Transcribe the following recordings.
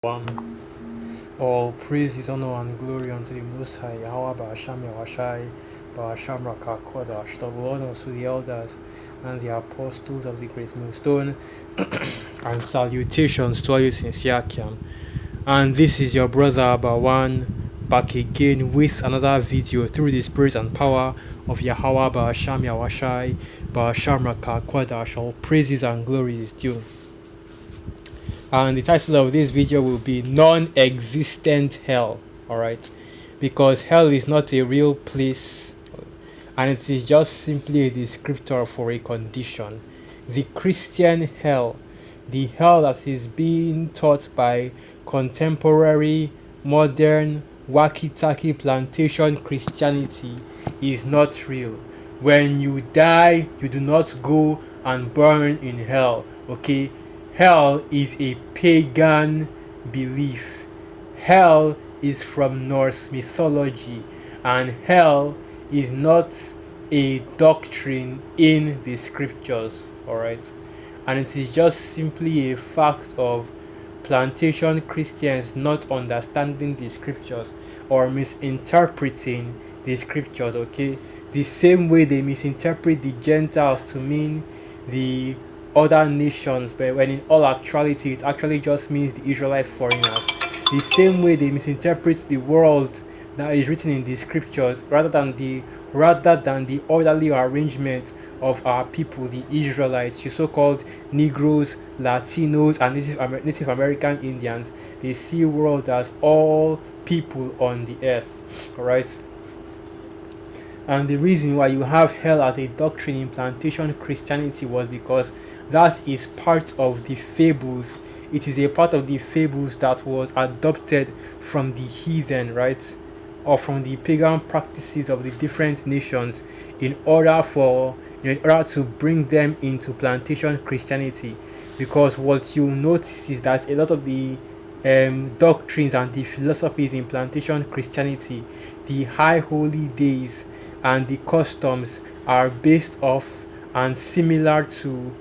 One. All praise, honor, and glory unto the Most High, Yahweh Ba'asham Yahwashai, Ba'asham Rakakodash, the Lord unto the elders and the apostles of the great millstone, and salutations to all you sincere Kiam. And this is your brother Abawan back again with another video through the spirit and power of Yahweh Ba'asham Yahwashai, Ba'asham Rakakodash. All praises and glory is due. And the title of this video will be non-existent hell. Alright, because hell is not a real place, and it is just simply a descriptor for a condition. The Christian hell, the hell that is being taught by contemporary modern wacky-tacky plantation Christianity, is not real. When you die, you do not go and burn in hell. Okay, hell is a pagan belief. Hell is from Norse mythology, and hell is not a doctrine in the scriptures. Alright, and it is just simply a fact of plantation Christians not understanding the scriptures or misinterpreting the scriptures. Okay, the same way they misinterpret the Gentiles to mean the other nations, but when in all actuality it actually just means the Israelite foreigners. The same way they misinterpret the world that is written in the scriptures rather than the orderly arrangement of our people, the Israelites, the so-called Negroes, Latinos, and Native American Indians. They see world as all people on the earth. Alright. And the reason why you have hell as a doctrine in plantation Christianity was because that is part of the fables. It is a part of the fables that was adopted from the heathen, right? Or from the pagan practices of the different nations in order to bring them into plantation Christianity. Because what you notice is that a lot of the doctrines and the philosophies in plantation Christianity, the high holy days and the customs are based off and similar to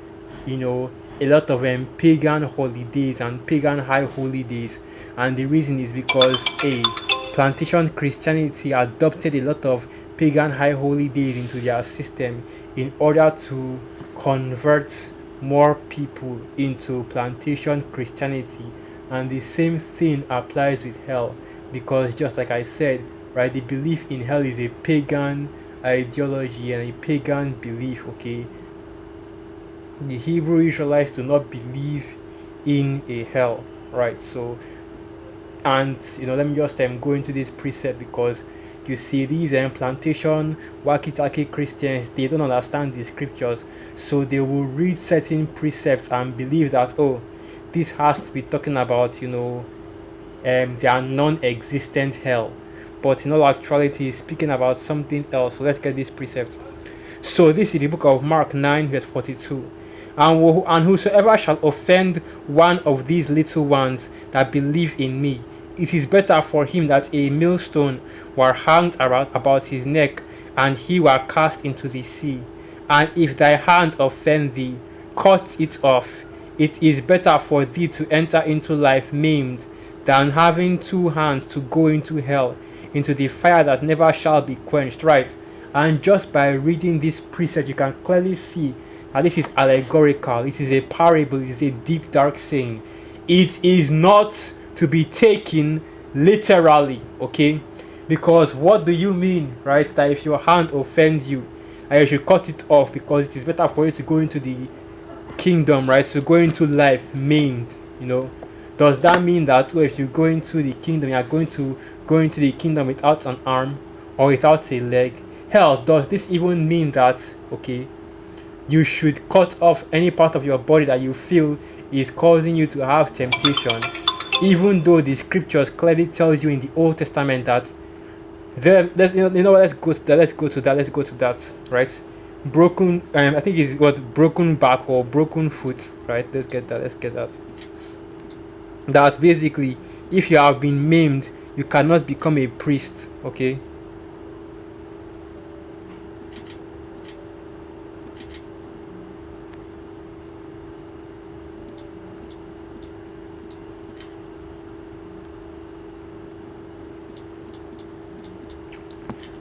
a lot of pagan holidays and pagan high holy days. And the reason is because plantation Christianity adopted a lot of pagan high holy days into their system in order to convert more people into plantation Christianity. And the same thing applies with hell, because just like I said, right, the belief in hell is a pagan ideology and a pagan belief. Okay, the Hebrew Israelites do not believe in a hell, right? So, and let me just go into this precept, because you see these plantation wacky-tacky Christians, they don't understand the scriptures, so they will read certain precepts and believe that, oh, this has to be talking about their non-existent hell, but in all actuality is speaking about something else. So let's get this precept. So this is the book of Mark 9 verse 42. And whosoever shall offend one of these little ones that believe in me, it is better for him that a millstone were hanged about his neck, and he were cast into the sea. And if thy hand offend thee, cut it off. It is better for thee to enter into life maimed, than having two hands to go into hell, into the fire that never shall be quenched. Right? And just by reading this precept, you can clearly see that this is allegorical. It is a parable. It is a deep, dark saying. It is not to be taken literally. Okay, because what do you mean, right? That if your hand offends you, you should cut it off, because it is better for you to go into the kingdom, right? So go into life maimed. Does that mean that if you go into the kingdom, you are going to go into the kingdom without an arm or without a leg? Hell, does this even mean that you should cut off any part of your body that you feel is causing you to have temptation, even though the scriptures clearly tells you in the Old Testament that let's go to that, right? Broken, I think it's broken back or broken foot, right? Let's get that. That basically, if you have been maimed, you cannot become a priest. Okay,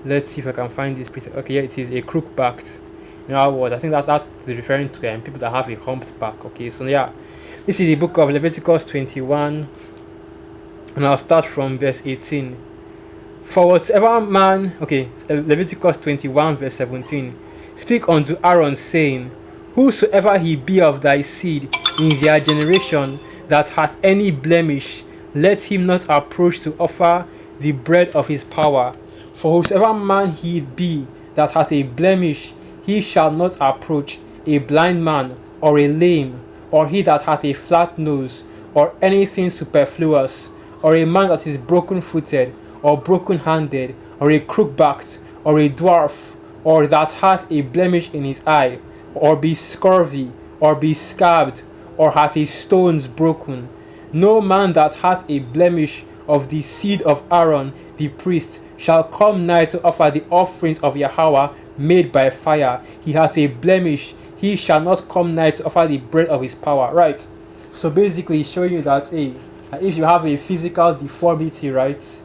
Let's see if I can find this priest. Okay, yeah, it is a crook backed. In other words, I think that that's referring to people that have a humped back. Okay, so yeah, this is the book of Leviticus 21, and I'll start from verse 18. For whatever man, okay, Leviticus 21, verse 17. Speak unto Aaron, saying, whosoever he be of thy seed in their generation that hath any blemish, let him not approach to offer the bread of his power. For whosoever man he be that hath a blemish, he shall not approach, a blind man, or a lame, or he that hath a flat nose, or anything superfluous, or a man that is broken footed, or broken handed, or a crook backed, or a dwarf, or that hath a blemish in his eye, or be scurvy, or be scabbed, or hath his stones broken. No man that hath a blemish of the seed of Aaron the priest shall come nigh to offer the offerings of Yahweh made by fire. He hath a blemish, he shall not come nigh to offer the bread of his power. Right? So basically he's showing you that, hey, if you have a physical deformity, right,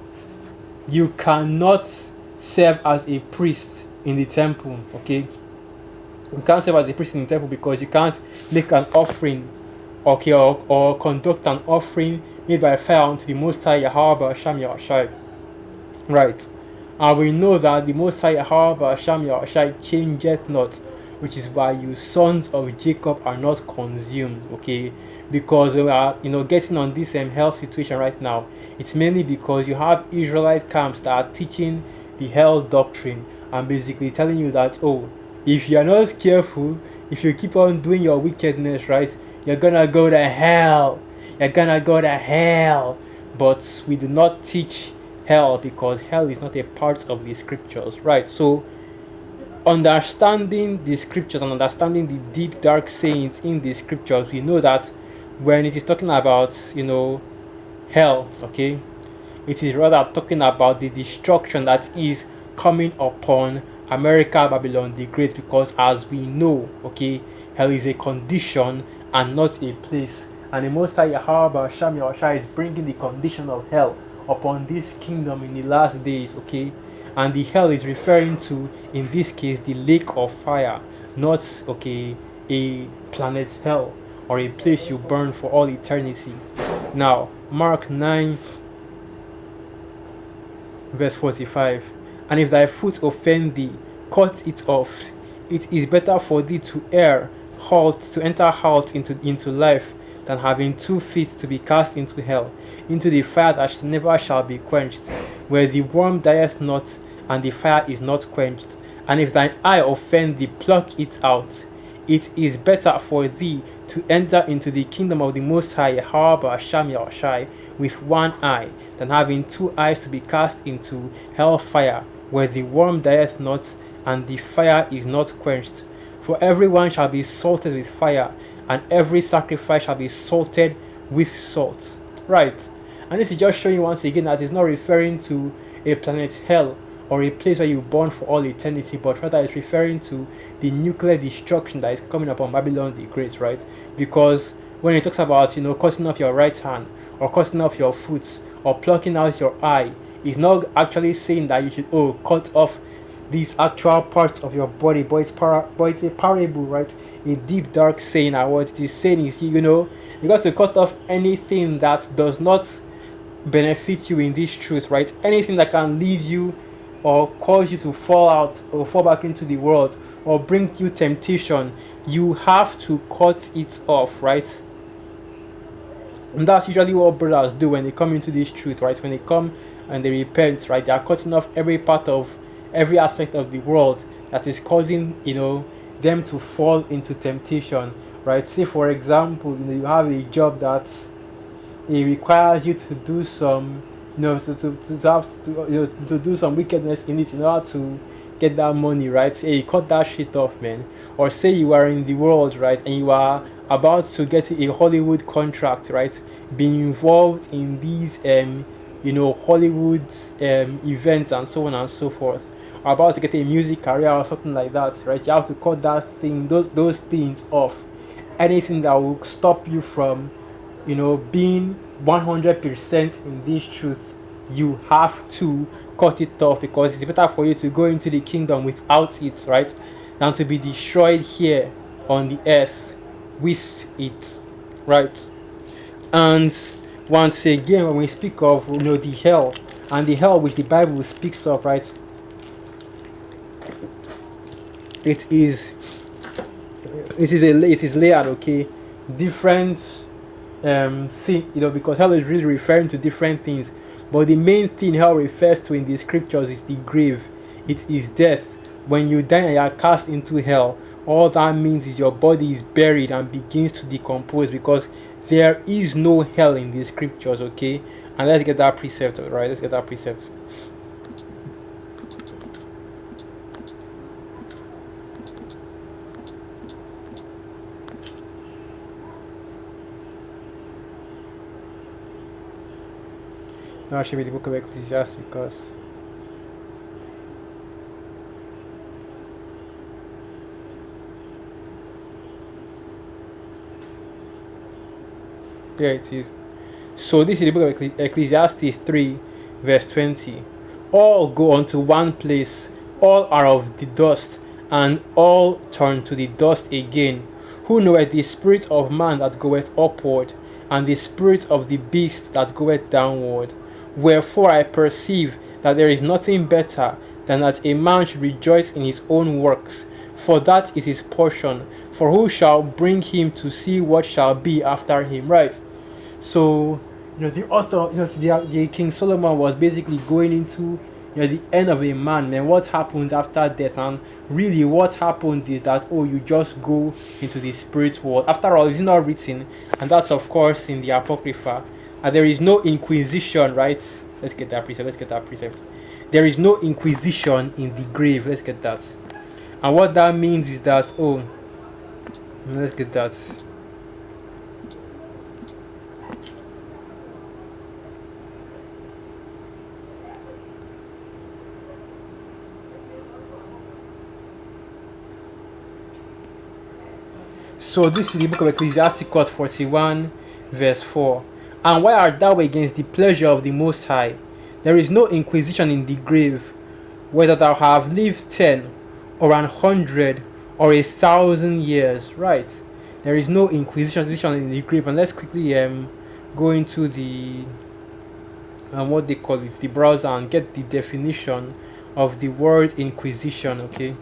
you cannot serve as a priest in the temple. Okay, you can't serve as a priest in the temple because you can't make an offering, okay, or conduct an offering made by fire unto the Most High Yahweh B'Hasham Yahushai. Right, and we know that the Most High Yahweh B'Hasham Yahushai changeth not, which is why you sons of Jacob are not consumed. Okay, because we are, getting on this health situation right now. It's mainly because you have Israelite camps that are teaching the hell doctrine and basically telling you that, oh, if you're not careful, if you keep on doing your wickedness, right, you're gonna go to hell. You're gonna go to hell. But we do not teach hell because hell is not a part of the scriptures, right? So understanding the scriptures and understanding the deep dark sayings in the scriptures, we know that when it is talking about, hell, okay, it is rather talking about the destruction that is coming upon America, Babylon the Great, because as we know, okay, hell is a condition and not a place. And the Most High Yahweh B'Hasham Yahushua is bringing the condition of hell upon this kingdom in the last days, okay? And the hell is referring to, in this case, the lake of fire, not, okay, a planet hell or a place you burn for all eternity. Now, Mark 9, verse 45. And if thy foot offend thee, cut it off. It is better for thee to enter halt into life, than having 2 feet to be cast into hell, into the fire that never shall be quenched, where the worm dieth not, and the fire is not quenched. And if thine eye offend thee, pluck it out. It is better for thee to enter into the kingdom of the Most High Yahweh B'Hasham Yahushai with 1 eye, than having 2 eyes to be cast into hell fire, where the worm dieth not, and the fire is not quenched. For everyone shall be salted with fire, and every sacrifice shall be salted with salt. Right. And this is just showing you once again that it's not referring to a planet hell or a place where you burn for all eternity, but rather it's referring to the nuclear destruction that is coming upon Babylon the Great, right? Because when it talks about, cutting off your right hand, or cutting off your foot, or plucking out your eye, it's not actually saying that you should, cut off these actual parts of your body, but it's a parable, right? A deep dark saying. And what it is saying is, you got to cut off anything that does not benefit you in this truth, right? Anything that can lead you or cause you to fall out or fall back into the world or bring you temptation, you have to cut it off, right? And that's usually what brothers do when they come into this truth, right? When they come and they repent, right? They are cutting off every aspect of the world that is causing, them to fall into temptation, right? Say for example, you have a job that it requires you to do some, to do some wickedness in it in order to get that money, right? Hey, cut that shit off, man. Or say you are in the world, right, and you are about to get a Hollywood contract, right? Being involved in these Hollywood events and so on and so forth, or about to get a music career or something like that, right? You have to cut those things off. Anything that will stop you from being 100% in this truth, you have to cut it off, because it's better for you to go into the kingdom without it, right, than to be destroyed here on the earth with it, right? And once again, when we speak of, the hell, and the hell which the Bible speaks of, right, it is it is layered, okay, different thing, because hell is really referring to different things, but the main thing hell refers to in the scriptures is the grave. It is death. When you die and you are cast into hell, all that means is your body is buried and begins to decompose, because there is no hell in the scriptures, okay. And let's get that precept, right? Let's get that precept. Now should be the book of Ecclesiasticus. There it is. So this is the book of Ecclesiastes 3, verse 20. All go unto one place, all are of the dust, and all turn to the dust again. Who knoweth the spirit of man that goeth upward, and the spirit of the beast that goeth downward? Wherefore I perceive that there is nothing better than that a man should rejoice in his own works, for that is his portion. For who shall bring him to see what shall be after him? Right. So, the author, the King Solomon was basically going into, the end of a man, and what happens after death. And really, what happens is that, you just go into the spirit world. After all, it's not written, and that's of course in the Apocrypha. And there is no inquisition, right? Let's get that precept. Let's get that precept. There is no inquisition in the grave. Let's get that. And what that means is that, let's get that. So this is the book of Ecclesiasticus 41, verse 4. And why art thou against the pleasure of the Most High? There is no inquisition in the grave, whether thou have lived 10, or 100, or 1,000 years. Right. There is no inquisition in the grave. And let's quickly go into the what they call it, the browser, and get the definition of the word inquisition, okay?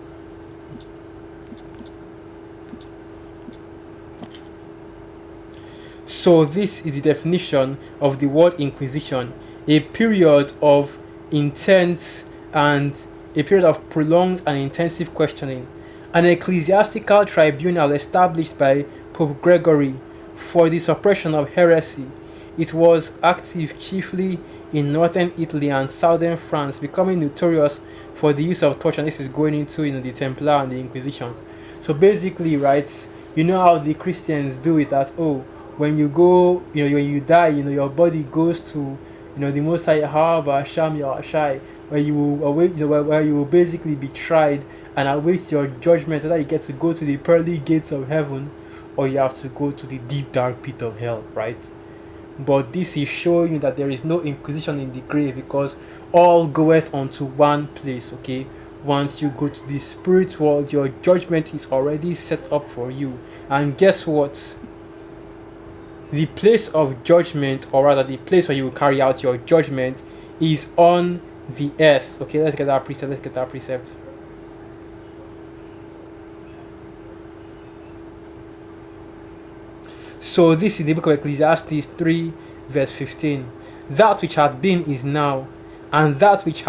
So this is the definition of the word inquisition: a period of intense and a period of prolonged and intensive questioning, an ecclesiastical tribunal established by Pope Gregory for the suppression of heresy. It was active chiefly in northern Italy and southern France, becoming notorious for the use of torture. And this is going into, the Templar and the Inquisitions. So basically, right, you know how the Christians do it, that when you go, when you die, your body goes to, the Most High Yahweh Hashem Yahushai, where you will await, where you will basically be tried and await your judgment, whether you get to go to the pearly gates of heaven or you have to go to the deep dark pit of hell, right? But this is showing you that there is no inquisition in the grave, because all goeth unto one place, okay? Once you go to the spirit world, your judgment is already set up for you. And guess what? The place of judgment, or rather the place where you will carry out your judgment, is on the earth. Okay, let's get that precept. So this is the book of Ecclesiastes 3, verse 15. That which hath been is now, and that which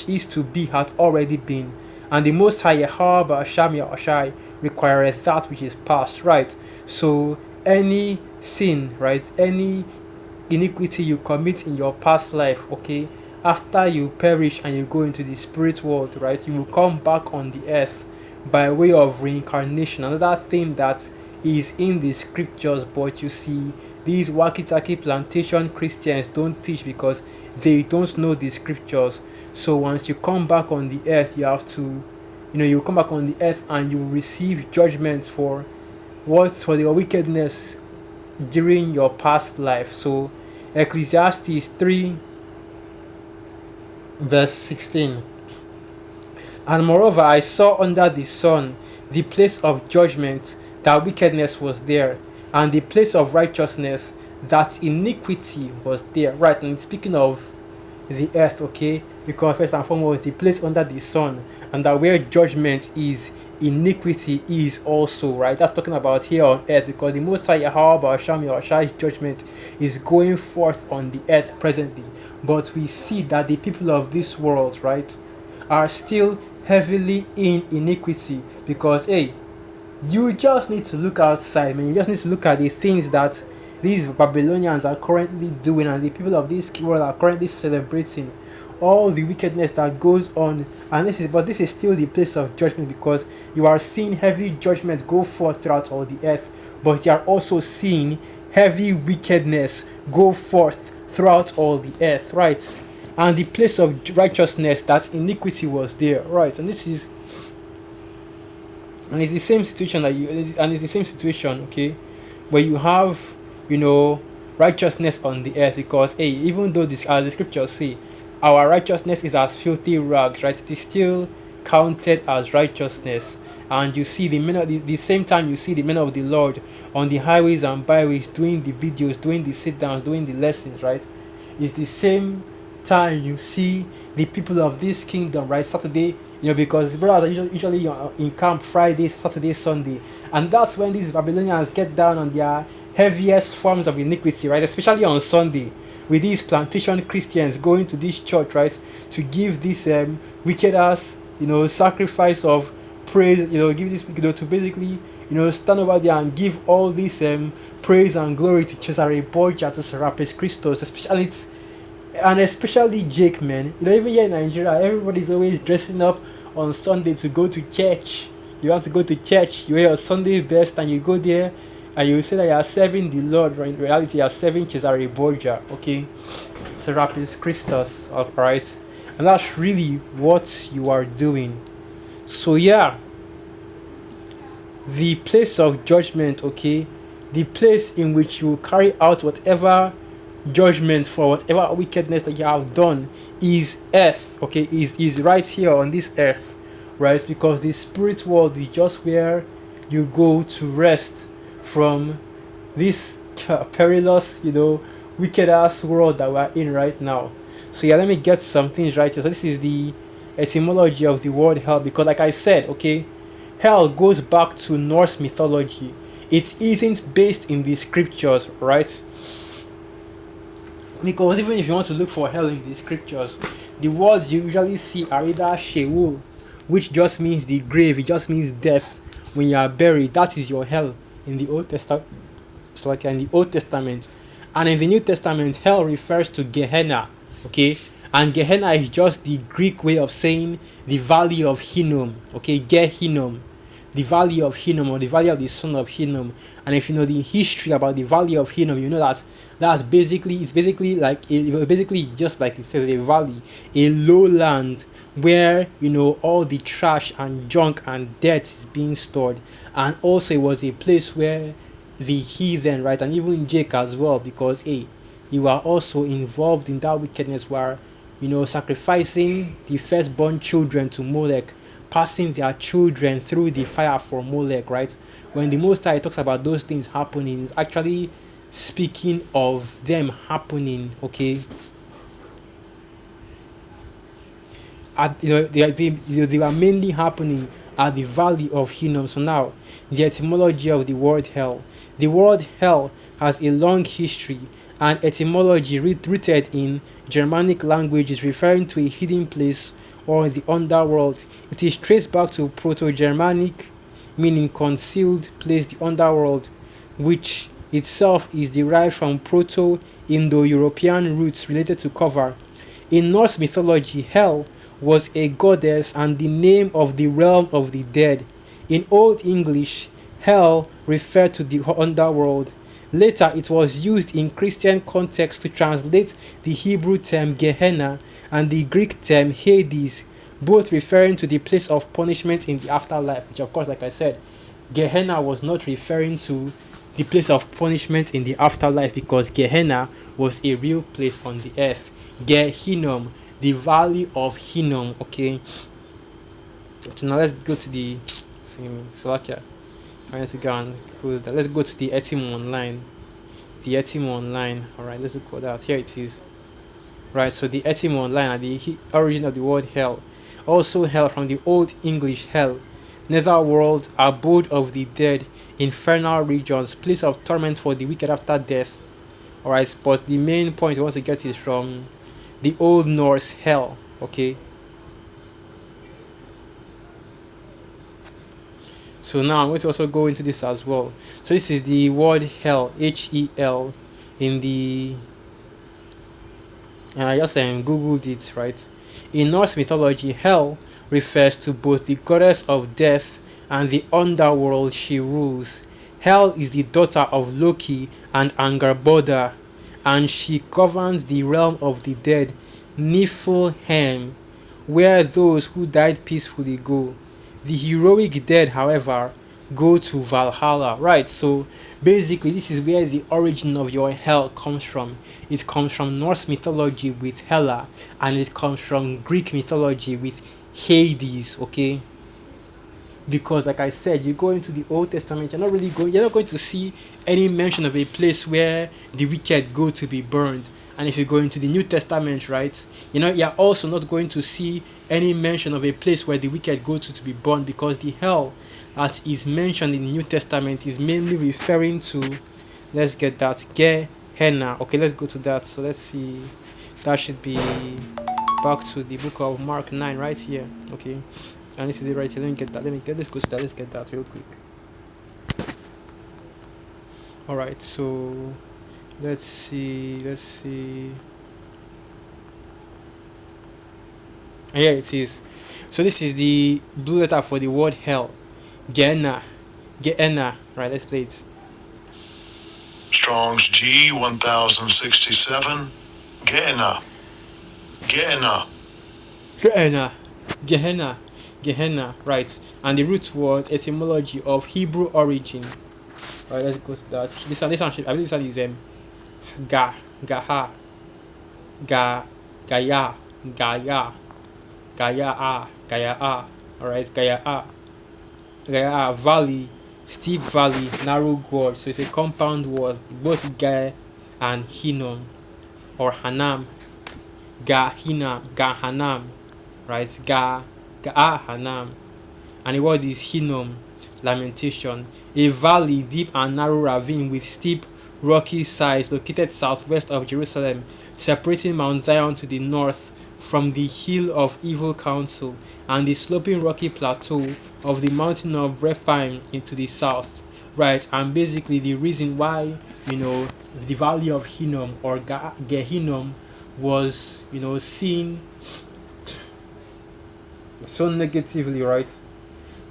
is to be hath already been. And the Most High Yahweh Hashem Yahushai requireth that which is past. Right. So any sin, right, any iniquity you commit in your past life, okay, after you perish and you go into the spirit world, right, you will come back on the earth by way of reincarnation. Another thing that is in the scriptures, but you see, these wakitaki plantation Christians don't teach because they don't know the scriptures. So once you come back on the earth, you have to, you come back on the earth and you receive judgments for your wickedness during your past life. So Ecclesiastes 3, Verse 16. And moreover, I saw under the sun the place of judgment, that wickedness was there, and the place of righteousness, that iniquity was there. Right, and speaking of the earth, okay, because first and foremost, the place under the sun, and that where judgment is, iniquity is also, right. That's talking about here on earth, because the Most High Yahweh Basham Yahushai's judgment is going forth on the earth presently. But we see that the people of this world, right, are still heavily in iniquity, because hey, you just need to look outside, man. You just need to look at the things that these Babylonians are currently doing, and the people of this world are currently celebrating all the wickedness that goes on. And this is still the place of judgment, because you are seeing heavy judgment go forth throughout all the earth, but you are also seeing heavy wickedness go forth throughout all the earth, right? And the place of righteousness, that iniquity was there, right? And it's the same situation and it's the same situation, okay, where you have, you know, righteousness on the earth, because hey, even though this, as the scriptures say, our righteousness is as filthy rags, right, it is still counted as righteousness. And you see the same time you see the men of the Lord on the highways and byways doing the videos, doing the sit downs, doing the lessons, right, it's the same time you see the people of this kingdom, right, Saturday, because brothers are usually in camp Friday, Saturday, Sunday, and that's when these Babylonians get down on their heaviest forms of iniquity, right, especially on Sunday, with these plantation Christians going to this church, right, to give this wicked ass, sacrifice of praise, give this, to basically, stand over there and give all this praise and glory to Cesare Borgia, to Serapis Christos, especially Jake, man. Even here in Nigeria, everybody's always dressing up on Sunday to go to church. You want to go to church, you wear your Sunday best, and you go there, and you say that you are serving the Lord. But in reality, you are serving Cesare Borgia, okay? Serapis Christus, alright? And that's really what you are doing. So yeah, the place of judgment, okay, the place in which you carry out whatever judgment for whatever wickedness that you have done, is earth, okay, is right here on this earth, right? Because the spirit world is just where you go to rest from this perilous, wicked ass world that we're in right now. So yeah, let me get some things right here. So this is the etymology of the word hell, because like I said, okay, hell goes back to Norse mythology. It isn't based in the scriptures, right? Because even if you want to look for hell in the scriptures, the words you usually see are either Sheol, which just means the grave, it just means death. When you are buried, that is your hell in the Old Testament. It's like in the Old Testament. And in the New Testament, hell refers to Gehenna, okay? And Gehenna is just the Greek way of saying the valley of Hinnom, okay? Gehinnom, the valley of Hinnom, or the valley of the son of Hinnom. And if you know the history about the valley of Hinnom, you know that it's basically just like it says, a valley, a lowland where all the trash and junk and dirt is being stored. And also it was a place where the heathen, right, and even Jake as well, because you are also involved in that wickedness where sacrificing the firstborn children to Molech, passing their children through the fire for Molech, right? When the Most High talks about those things happening, it's actually speaking of them happening, okay? They were mainly happening at the valley of Hinnom. So now, the etymology of the word hell. The word hell has a long history and etymology rooted in Germanic languages, referring to a hidden place or the underworld. It is traced back to Proto-Germanic, meaning concealed place, the underworld, which itself is derived from Proto-Indo-European roots related to cover. In Norse mythology, Hel was a goddess and the name of the realm of the dead. In Old English, Hell referred to the underworld. Later, it was used in Christian context to translate the Hebrew term Gehenna and the Greek term Hades, both referring to the place of punishment in the afterlife, which of course, like I said, Gehenna was not referring to the place of punishment in the afterlife, because Gehenna was a real place on the earth. Gehinnom the Valley of Hinnom. Okay, so now let's go to the Slovakia. I need to go and close that. Let's go to the Etim online. The Etim online. All right, let's look for that. Here it is. Right, so the Etim online are the origin of the word hell. Also, hell from the Old English hell, netherworld, abode of the dead, infernal regions, place of torment for the wicked after death. Alright, but the main point we want to get is from the Old Norse hell. Okay, so now I'm going to also go into this as well. So this is the word hell, Hel, in the, and I just googled it, right? In Norse mythology, hell refers to both the goddess of death and the underworld she rules. Hel is the daughter of Loki and Angerboda, and she governs the realm of the dead, Niflheim, where those who died peacefully go. The heroic dead, however, go to Valhalla. Right, so basically, this is where the origin of your hell comes from. It comes from Norse mythology with Hela, and it comes from Greek mythology with Hades. Okay, because like I said, you go into the Old Testament, you're not going to see any mention of a place where the wicked go to be burned. And if you go into the New Testament, right, you're also not going to see any mention of a place where the wicked go to be burned, because the hell that is mentioned in the New Testament is mainly referring to, let's get that, Gehenna. Okay, let's go to that. So let's see, that should be back to the book of Mark 9 right here. Okay, and this is it right here. Let me get that. Let's go to that. Let's get that real quick. All right, so let's see. Here it is. So this is the blue letter for the word hell, Gehenna. Gehenna. Right, let's play it. Strong's G 1067. Gehenna. Gehenna. Gehenna. Gehenna. Gehenna. Right, and the root word etymology of Hebrew origin. Right, let's go to that. This one I believe this one is Gaha, Ga, Gaya, Gaya, Gaya. Alright, Gaya valley, steep valley, narrow gorge. So it's a compound word, both Ga and Hinnom, or Hanam, Ga Hanam, right? Ga Hanam, and the word is Hinnom, lamentation. A valley, deep and narrow ravine with steep rocky sides located southwest of Jerusalem, separating Mount Zion to the north from the hill of evil counsel, and the sloping rocky plateau of the mountain of Rephaim into the south. Right, and basically the reason why the valley of Hinnom, or Gehinnom, was seen so negatively, right,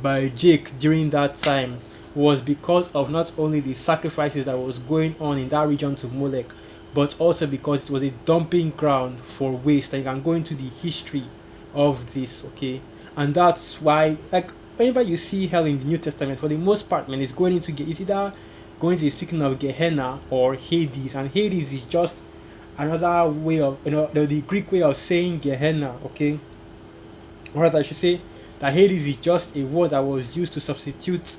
by Jake during that time, was because of not only the sacrifices that was going on in that region to Molech, but also because it was a dumping ground for waste. And you can go into the history of this, okay? And that's why, like, whenever you see hell in the New Testament, for the most part, man, it's either going to be speaking of Gehenna or Hades, and Hades is just another way of the Greek way of saying Gehenna, okay? Or rather, I should say that Hades is just a word that was used to substitute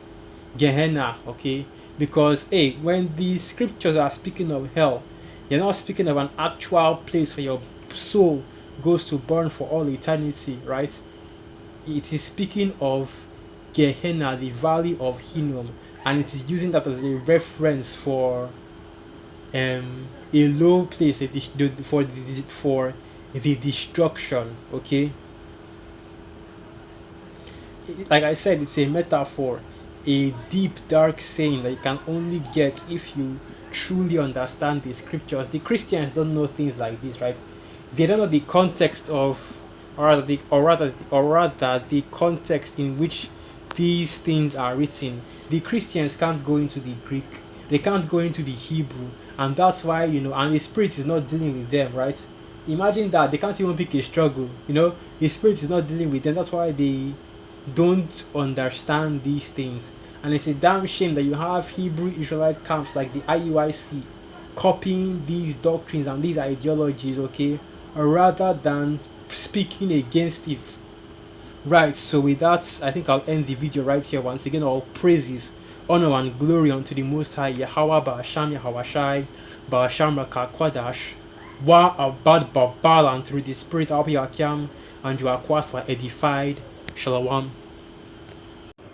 Gehenna, okay? Because when the scriptures are speaking of hell, they're not speaking of an actual place where your soul goes to burn for all eternity, right? It is speaking of Gehenna, the valley of Hinnom, and it is using that as a reference for a low place, for the destruction, okay? Like I said, it's a metaphor, a deep dark saying that you can only get if you truly understand the scriptures. The Christians don't know things like this, right? They don't know the context of, or rather the context in which these things are written. The Christians can't go into the Greek, they can't go into the Hebrew, and that's why and the Spirit is not dealing with them, right? Imagine that they can't even pick a struggle. The Spirit is not dealing with them. That's why they don't understand these things. And it's a damn shame that you have Hebrew Israelite camps like the IUIC copying these doctrines and these ideologies, okay, rather than speaking against it. Right, so with that, I think I'll end the video right here. Once again, all praises, honor, and glory unto the Most High, Yahweh, Ba'asham, Yahweh, Ba'asham, Rakakwadash, Wa Abad Babal, and through the Spirit, I'll be Akim, and you are quite edified. Shalom.